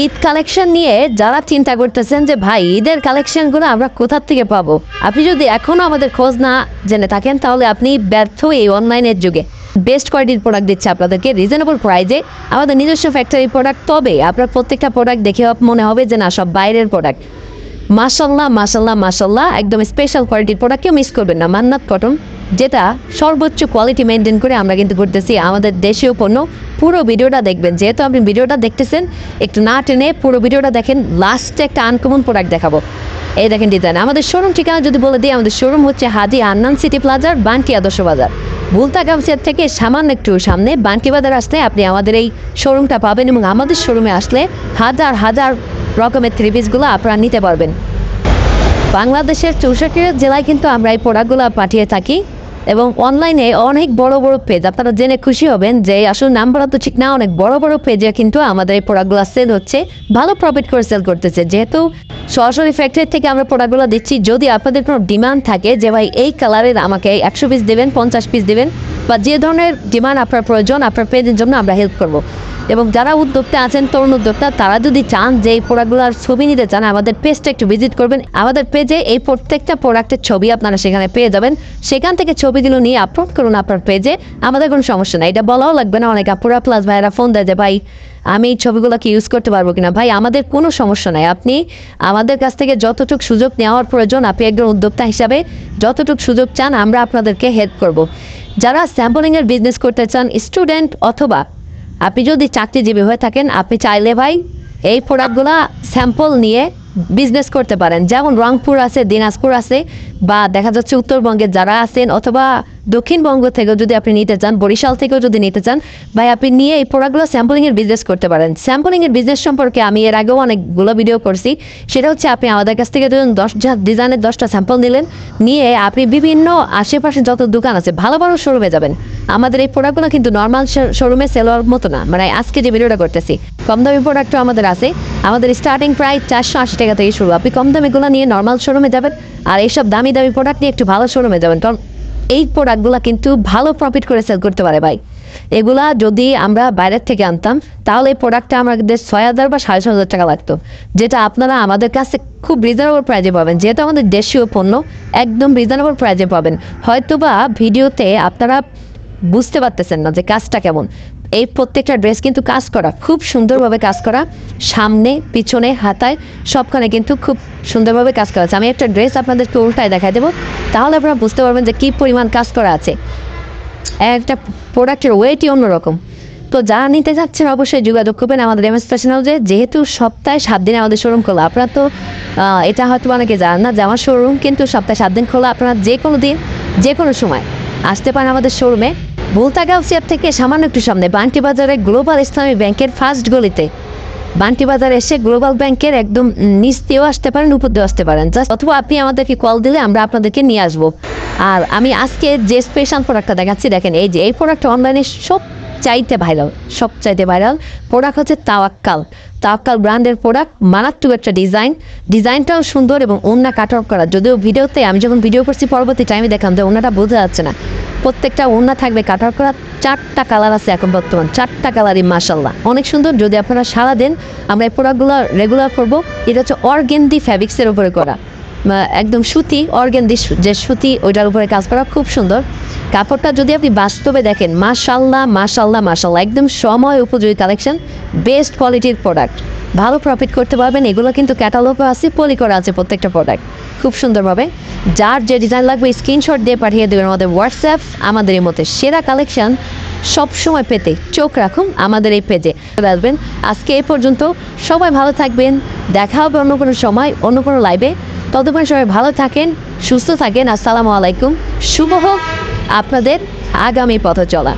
Eid collection নিয়ে যারা চিন্তা করতেছেন যে ভাই ঈদের কালেকশনগুলো আমরা কোথা থেকে পাবো, আপনি যদি এখনও আমাদের খোঁজ না জেনে থাকেন তাহলে আপনি ব্যর্থ এই অনলাইনের যুগে। বেস্ট কোয়ালিটির প্রোডাক্ট দিচ্ছে আপনাদেরকে রিজনেবল প্রাইজে, আমাদের নিজস্ব ফ্যাক্টরি প্রোডাক্ট। তবে আপনার প্রত্যেকটা প্রোডাক্ট দেখে মনে হবে যে না সব বাইরের প্রোডাক্ট। মাশাল্লাহ মাশাল্লাহ মাশাল্লাহ, একদম স্পেশাল কোয়ালিটির প্রোডাক্ট, কেউ মিস করবেন না। মান্নাত কটন, যেটা সর্বোচ্চ কোয়ালিটি মেনটেন করে আমরা কিন্তু করতেছি, আমাদের দেশীয় পণ্য। পুরো ভিডিওটা দেখবেন, যেহেতু আপনি ভিডিওটা দেখতেছেন একটু না টেনে পুরো ভিডিওটা দেখেন। লাস্টে একটা আনকমন প্রোডাক্ট দেখাবো। এই দেখেন ডিজাইন। আমাদের শোরুম ঠিকানা যদি বলে দিই, আমাদের শোরুম হচ্ছে হাজি আন্নান সিটি প্লাজার, বানকি আদর্শ বাজার। ভুলতা গামছিয়ার থেকে সামান্য একটু সামনে বানকি বাজার আসলে আপনি আমাদের এই শোরুমটা পাবেন, এবং আমাদের শোরুমে আসলে হাজার হাজার রকমের থ্রি পিসগুলো আপনারা নিতে পারবেন। বাংলাদেশের 64 জেলায় কিন্তু আমরা এই প্রোডাক্টগুলো পাঠিয়ে থাকি, এবং অনলাইনে অনেক বড় বড় পেজ, আপনারা জেনে খুশি হবেন যে আসলে নাম বলা তো ঠিক না, অনেক বড় বড় পেজে কিন্তু আমাদের এই প্রোডাক্টগুলো সেল হচ্ছে, ভালো প্রফিট করে সেল করতেছে। যেহেতু সরাসরি ফ্যাক্টরি থেকে আমরা প্রোডাক্টগুলো দিচ্ছি, যদি আপনাদের কোনো ডিমান্ড থাকে যে ভাই এই কালারের আমাকে 100 পিস দেবেন, 50 পিস দেবেন, বা যে ধরনের ডিমান্ড আপনার প্রয়োজন আপনার পেজের জন্য আমরা হেল্প করব। এবং যারা উদ্যোক্তা আছেন, তরুণ উদ্যোক্তা, তারা যদি চান যে এই প্রোডাক্টগুলোর ছবি নিতে চান, আমাদের পেজটা একটু ভিজিট করবেন। আমাদের পেজে এই প্রত্যেকটা প্রোডাক্টের ছবি আপনারা সেখানে পেয়ে যাবেন। সেখান থেকে ছবিগুলো নিয়ে আপলোড করুন আপনার পেজে, আমাদের কোনো সমস্যা নাই। এটা বলাও লাগবে না। অনেক আপুরা প্লাস ভাইয়েরা ফোন দেয় যে ভাই আমি এই ছবিগুলো কি ইউজ করতে পারবো কিনা। ভাই আমাদের কোনো সমস্যা নাই, আপনি আমাদের কাছ থেকে যতটুকু সুযোগ নেওয়ার প্রয়োজন, আপনি একজন উদ্যোক্তা হিসাবে যতটুকু সুযোগ চান আমরা আপনাদেরকে হেল্প করব। যারা স্যাম্পলিংয়ের বিজনেস করতে চান, স্টুডেন্ট অথবা আপনি যদি চাকরিজীবী হয়ে থাকেন, আপনি চাইলে ভাই এই প্রোডাক্টগুলো স্যাম্পল নিয়ে বিজনেস করতে পারেন। যেমন রংপুর আছে, দিনাজপুর আছে, বা দেখা যাচ্ছে উত্তরবঙ্গের যারা আছেন, অথবা দক্ষিণবঙ্গ থেকেও যদি আপনি নিতে চান, বরিশাল থেকেও যদি নিতে চান, ভাই আপনি নিয়ে এই প্রোডাক্টগুলো স্যাম্পলিংয়ের বিজনেস করতে পারেন। স্যাম্পলিংয়ের বিজনেস সম্পর্কে আমি এর আগেও অনেকগুলো ভিডিও করছি। সেটা হচ্ছে আপনি আমাদের কাছ থেকে ধরুন 10 ডিজাইনের 10টা স্যাম্পল নিলেন, নিয়ে আপনি বিভিন্ন আশেপাশে যত দোকান আছে ভালো ভালো শোরুমে যাবেন। আমাদের এই প্রোডাক্টগুলো কিন্তু নর্মাল শোরুমে সেল হওয়ার মতো না, মানে আজকে যে ভিডিওটা করতেছি কম দামি প্রোডাক্টও আমাদের আছে। আমাদের স্টার্টিং প্রাইস 480 টাকা থেকে শুরু। আপনি কম দামিগুলো নিয়ে নর্মাল শোরুমে যাবেন, আর এইসব দামি দামি প্রোডাক্ট নিয়ে একটু ভালো শোরুমে যাবেন, কারণ এই প্রোডাক্টগুলো কিন্তু ভালো প্রফিট করে সেল করতে পারে ভাই। এগুলা যদি আমরা বাইরের থেকে আনতাম তাহলে এই প্রোডাক্টটা আমাদের 6000 বা 6500 টাকা লাগতো, যেটা আপনারা আমাদের কাছে খুব রিজনেবল প্রাইজে পাবেন। যেহেতু আমাদের দেশীয় পণ্য, একদম রিজনেবল প্রাইজে পাবেন। হয়তোবা ভিডিওতে আপনারা বুঝতে পারতেছেন না যে কাজটা কেমন। এই প্রত্যেকটা ড্রেস কিন্তু কাজ করা, খুব সুন্দরভাবে কাজ করা, সামনে পিছনে হাতায় সবখানে কিন্তু খুব সুন্দরভাবে কাজ করা আছে। আমি একটা ড্রেস আপনাদেরকে উল্টায় দেখাই দেবো, তাহলে আপনারা বুঝতে পারবেন যে কী পরিমাণ কাজ করা আছে। একটা প্রোডাক্টের ওয়েটই অন্যরকম। তো যারা নিতে যাচ্ছেন অবশ্যই যোগাযোগ করবেন আমাদের এমএস ফ্যাশন হাউসে। যেহেতু সপ্তাহে 7 দিনে আমাদের শোরুম খোলা, আপনারা তো এটা হয়তো অনেকে জানেন না যে আমার শোরুম কিন্তু সপ্তাহে 7 দিন খোলা। আপনারা যে কোনো দিন যে কোনো সময় আসতে পারেন আমাদের শোরুমে। ভুলতা গাউসিয়ার থেকে সামান্য একটু সামনে বান্টি বাজারে গ্লোবাল ইসলামী ব্যাংকের ফার্স্ট গলিতে, বান্টি বাজারে এসে গ্লোবাল ব্যাংকের একদম নিচ দিয়েও আসতে পারেন, উপর দিয়েও আসতে পারেন, অথবা আপনি আমাদেরকে কল দিলে আমরা আপনাদেরকে নিয়ে আসবো। আর আমি আজকে যে স্পেশাল প্রোডাক্টটা দেখাচ্ছি, দেখেন এই যে এই প্রোডাক্টটা অনলাইনে সবচাইতে ভাইরাল প্রোডাক্ট হচ্ছে তাওয়াক্কাল ব্র্যান্ডের প্রোডাক্ট। মারাত্মক একটা ডিজাইনটাও সুন্দর, এবং ওড়না কাট আউট করা। যদিও ভিডিওতে আমি যখন ভিডিও করছি পরবর্তী টাইমে দেখলাম যে ওড়নাটা বোঝা যাচ্ছে না, প্রত্যেকটা ওড়না থাকবে কাট আউট করা। 4টা কালার আছে এখন বর্তমান, 4টা কালারই মাশাল্লাহ অনেক সুন্দর। যদি আপনারা সারা দেন আমরা এই প্রোডাক্টগুলো রেগুলার করবো। এটা হচ্ছে অর্গেন্ডি ফ্যাব্রিক্সের উপরে করা, একদম সুতি, অর্গেন্ডি যে সুতি ওইটার উপরে কাজ করা, খুব সুন্দর কাপড়টা। যদি আপনি বাস্তবে দেখেন মাশাল্লাহ মাশাল্লাহ মাশাল্লাহ, একদম সময় উপযোগী কালেকশন, বেস্ট কোয়ালিটির প্রোডাক্ট, ভালো প্রফিট করতে পারবেন। এগুলো কিন্তু ক্যাটালগও আছে, পলি করা আছে প্রত্যেকটা প্রোডাক্ট খুব সুন্দরভাবে। যার যে ডিজাইন লাগবে স্ক্রিনশট দিয়ে পাঠিয়ে দেবেন আমাদের হোয়াটসঅ্যাপ। আমাদের এই মধ্যে সেরা কালেকশন সবসময় পেতে চোখ রাখুন আমাদের এই পেজে, আসবেন। আজকে এই পর্যন্ত, সবাই ভালো থাকবেন, দেখা হবে অন্য কোনো সময় অন্য কোনো লাইভে। ততক্ষণ সবাই ভালো থাকেন, সুস্থ থাকেন। আসসালামু আলাইকুম। শুভ হোক আপনাদের আগামী পথ চলা।